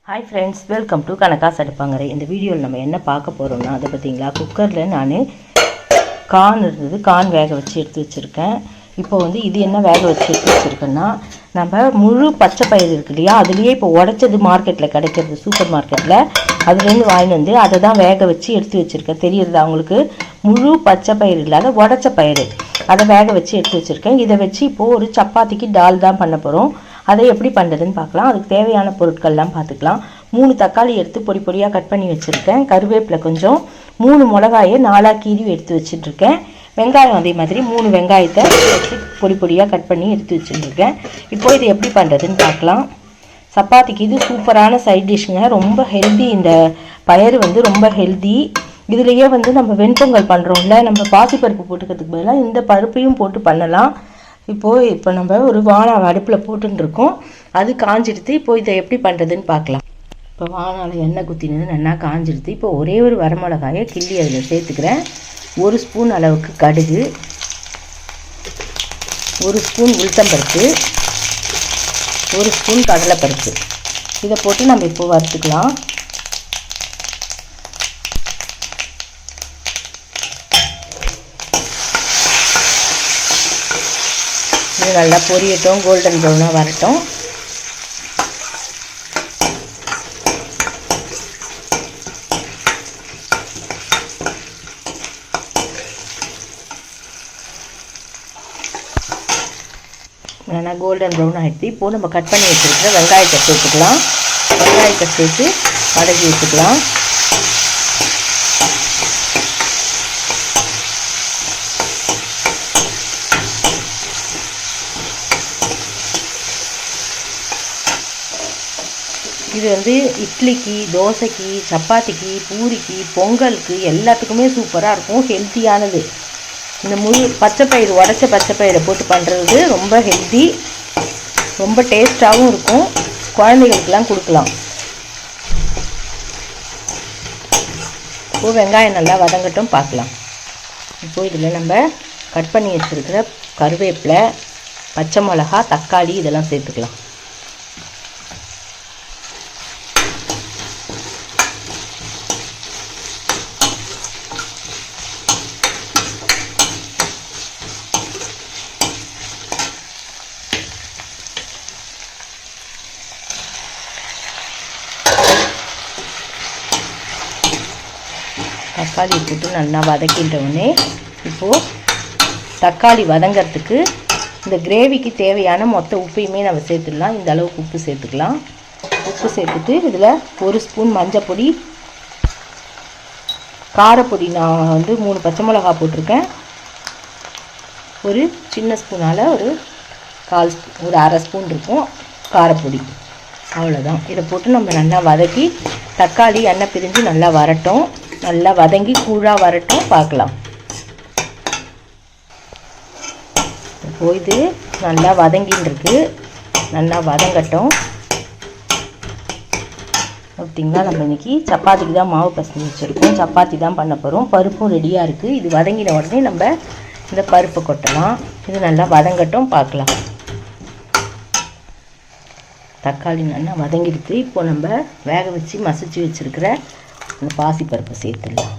Hi friends, welcome to கனகாஸ் அடுப்பாங்கரை. இந்த வீடியோவில் நம்ம என்ன பார்க்க போகிறோம்னா, அதை பார்த்தீங்களா, குக்கரில் நான் கார்ன் இருந்தது, கார்ன் வேக வச்சு எடுத்து வச்சுருக்கேன். இப்போ இது என்ன வேக வச்சு எடுத்து வச்சுருக்கேன்னா, நம்ம முழு பச்சை பயிறு இருக்கு இல்லையா, அதுலேயே இப்போ உடச்சது மார்க்கெட்டில் கிடைக்கிறது, சூப்பர் மார்க்கெட்டில், அதுலேருந்து வாங்கிட்டு அதை தான் வேக வச்சு எடுத்து வச்சுருக்கேன். தெரியுது அவங்களுக்கு, முழு பச்சை பயிறு இல்லாத உடச்ச பயிறு, அதை வேக வச்சு எடுத்து வச்சுருக்கேன். இதை வச்சு இப்போது ஒரு சப்பாத்திக்கு டால் தான் பண்ண போகிறோம். அதை எப்படி பண்ணுறதுன்னு பார்க்கலாம். அதுக்கு தேவையான பொருட்கள்லாம் பார்த்துக்கலாம். 3 தக்காளி எடுத்து பொடி பொடியாக கட் பண்ணி வச்சுருக்கேன். கருவேப்பிலை கொஞ்சம், 3 மிளகாயை 4ஆக கீறி எடுத்து வச்சுட்ருக்கேன். வெங்காயம் அதே மாதிரி 3 வெங்காயத்தை வச்சு பொடி பொடியாக கட் பண்ணி எடுத்து வச்சுருக்கேன். இப்போது இது எப்படி பண்ணுறதுன்னு பார்க்கலாம். சப்பாத்திக்கு இது சூப்பரான சைட் டிஷ்ஷுங்க, ரொம்ப ஹெல்தி. இந்த பயறு ரொம்ப ஹெல்தி. இதுலேயே நம்ம வெண்பொங்கல் பண்ணுறோம்ல, நம்ம பாசிப்பருப்பு போட்டுக்கிறதுக்கு பதிலாக இந்த பருப்பையும் போட்டு பண்ணலாம். இப்போ நம்ம ஒரு வானம் அடுப்பில் போட்டுருக்கோம், அது காஞ்சிடுத்து. இப்போ இதை எப்படி பண்ணுறதுன்னு பார்க்கலாம். இப்போ வானால் எண்ணெய் குத்தினது நல்லா காஞ்சிடுத்து. இப்போ ஒரே ஒரு வரமிளகாயை கிள்ளி அதில் சேர்த்துக்கிறேன். 1 ஸ்பூன் அளவுக்கு கடுகு, 1 ஸ்பூன் உளுத்தம்பருப்பு, 1 ஸ்பூன் கடலைப்பருப்பு, இதை போட்டு நம்ம இப்போ வறுத்துக்கலாம். இது நல்லா பொரியட்டும், கோல்டன் ப்ரௌனாக வரட்டும். நல்லா கோல்டன் ப்ரௌன் ஆகிடுச்சு. இப்போது நம்ம கட் பண்ணி வச்சுருக்கிற வெங்காயத்தை சேர்த்துக்கலாம். வெங்காயத்தை சேர்த்து வதக்கி வச்சுக்கலாம். இது இட்லிக்கு, தோசைக்கு, சப்பாத்திக்கு, பூரிக்கு, பொங்கலுக்கு எல்லாத்துக்குமே சூப்பராக இருக்கும், ஹெல்த்தியானது. இந்த முழு பச்சைப்பயிறு, உடச்ச பச்சைப்பயிரை போட்டு பண்ணுறது ரொம்ப ஹெல்த்தி, ரொம்ப டேஸ்ட்டாகவும் இருக்கும். குழந்தைகளுக்கெல்லாம் கொடுக்கலாம். இப்போது வெங்காயம் நல்லா வதங்கட்டும், பார்க்கலாம். இப்போது இதில் நம்ம கட் பண்ணி வச்சுருக்கிற கருவேப்பிலை, பச்சை மிளகா, தக்காளி இதெல்லாம் சேர்த்துக்கலாம். தக்காளி போட்டு நல்லா வதக்கிட்டோடனே இப்போது தக்காளி வதங்கிறதுக்கு இந்த கிரேவிக்கு தேவையான மொத்த உப்பையுமே நம்ம சேர்த்துடலாம். இந்த அளவுக்கு உப்பு சேர்த்துக்கலாம். உப்பு சேர்த்துட்டு இதில் 1 ஸ்பூன் மஞ்சள் பொடி, காரப்பொடி நான் 3 பச்சை மிளகா போட்டிருக்கேன். ஒரு சின்ன ஸ்பூனால் ஒரு அரை ஸ்பூன் இருக்கும் காரப்பொடி, அவ்வளோதான். இதை போட்டு நம்ம நல்லா வதக்கி, தக்காளி எண்ணெய் பிரிஞ்சு நல்லா வரட்டும், நல்லா வதங்கி கூழாக வரட்டும், பார்க்கலாம். இப்போ இது நல்லா வதங்கின்னு இருக்கு, நல்லா வதங்கட்டும். பார்த்தீங்களா, நம்ம இன்றைக்கி சப்பாத்திக்கு தான் மாவு பசங்க வச்சுருக்கோம், சப்பாத்தி தான் பண்ண போகிறோம். பருப்பும் ரெடியாக இருக்குது. இது வதங்கின உடனே நம்ம இந்த பருப்பை கொட்டலாம். இது நல்லா வதங்கட்டும், பார்க்கலாம். தக்காளி நல்லா வதங்கிடுச்சு. இப்போது நம்ம வேக வச்சு மசிச்சு வச்சுருக்கிற இந்த பாசிப்பருப்பை சேர்த்துடலாம்.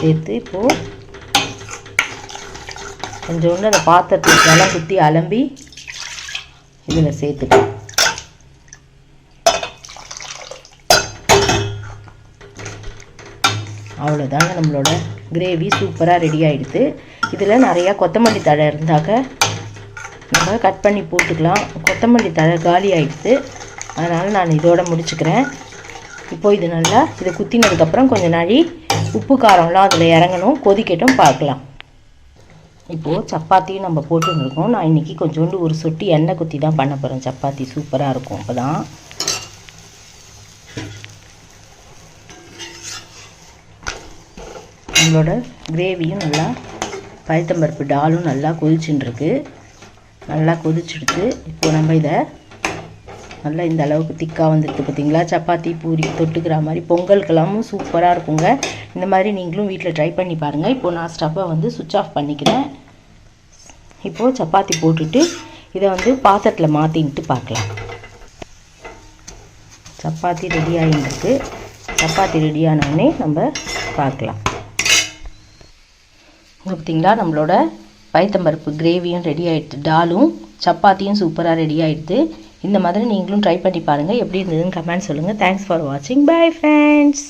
சேர்த்து இப்போது கொஞ்சோண்டு அந்த பாத்திரத்துக்கு நல்லா குத்தி அலம்பி இதில் சேர்த்துக்கலாம். அவ்வளோதாங்க, நம்மளோட கிரேவி சூப்பராக ரெடி ஆகிடுது. இதில் நிறையா கொத்தமல்லி தழை இருந்தாக்க நம்ம கட் பண்ணி போட்டுக்கலாம். கொத்தமல்லி தழை காலி ஆகிடுது, அதனால் நான் இதோடு முடிச்சுக்கிறேன். இப்போது இது நல்லா இதை குத்தினதுக்கப்புறம் கொஞ்சம் நாழி உப்பு காரம்லாம் அதில் இறங்கணும், கொதிக்கட்டும், பார்க்கலாம். இப்போது சப்பாத்தியும் நம்ம போட்டுருக்கோம். நான் இன்றைக்கி கொஞ்சோண்டு ஒரு சொட்டி எண்ணெய் குத்தி தான் பண்ண போகிறேன். சப்பாத்தி சூப்பராக இருக்கும். அப்போ தான் நம்மளோட கிரேவியும் நல்லா, பழுத்தம்பருப்பு டாலும் நல்லா கொதிச்சுட்டுருக்கு, நல்லா கொதிச்சுடுத்து. இப்போ நம்ம இதை நல்லா இந்த அளவுக்கு திக்காக வந்துருக்கு பார்த்தீங்களா. சப்பாத்தி பூரி தொட்டுக்கிற மாதிரி பொங்கலுக்கெல்லாமும் சூப்பராக இருக்குங்க. இந்த மாதிரி நீங்களும் வீட்டில் ட்ரை பண்ணி பாருங்கள். இப்போது நான் ஸ்டவ்வை வந்து சுவிட்ச் ஆஃப் பண்ணிக்கிறேன். இப்போது சப்பாத்தி போட்டுட்டு இதை வந்து பாத்திரத்தில் மாற்றின்ட்டு பார்க்கலாம். சப்பாத்தி ரெடி ஆகிருக்கு. சப்பாத்தி ரெடியானோடனே நம்ம பார்க்கலாம். பார்த்தீங்களா நம்மளோட பைத்தம்பருப்பு கிரேவியும் ரெடி ஆகிடுது. டாலும் சப்பாத்தியும் சூப்பராக ரெடி ஆகிடுது. இந்த மாதிரி நீங்களும் ட்ரை பண்ணி பாருங்கள். எப்படி இருந்ததுன்னு கமெண்ட் சொல்லுங்கள். தேங்க்ஸ் ஃபார் வாட்சிங். Bye friends.